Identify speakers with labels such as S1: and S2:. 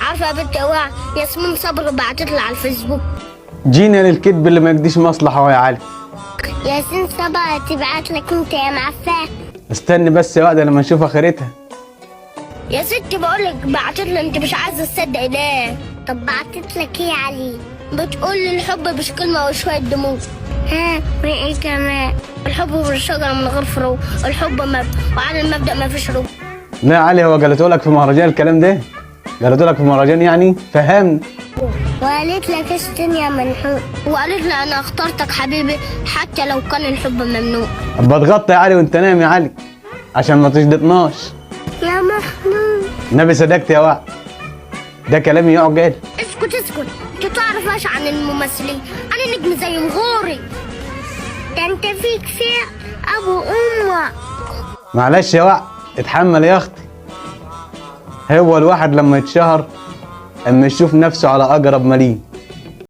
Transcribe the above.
S1: عارفه يا بنت اوعى، ياسمين صبري بعتت لي على الفيسبوك.
S2: جينا للكذب اللي ما يقديش مصلحه يا علي.
S1: ياسين صبري تبعت لك انت يا معفاه.
S2: استني بس يا وقت لما نشوف اخرتها.
S1: يا ستي بقول لك بعتت لي، انت مش عايزه تصدق ده. طب بعتت لك ايه يا علي؟ بتقول لي الحب مش كلمه وشويه دموع. ها وايه كمان؟ الحب مش شجره من غير فروع، الحب مبدأ وعلى المبدأ ما فيش روح.
S2: لا يا علي، هو قالته لك في مهرجان الكلام ده؟ قالته لك في مهرجان يعني؟ فهمني.
S1: وقالت لك اشتن يا منحوت، وقالت لي انا اخترتك حبيبي حتى لو كان الحب ممنوع.
S2: بتغطى يا علي وانت نايم يا علي عشان ما تشدطناش.
S1: يا محمود
S2: النبي صدقت يا وقت، ده كلامي يعقل.
S1: اسكت اسكت، انت تعرفش عن الممثلين، انا نجم زي مغوري. ده انت فيك فعل ابو امك.
S2: معلش يا وقت، اتحمل يا اختي. هو الواحد لما يتشهر اما يشوف نفسه على اقرب مليم.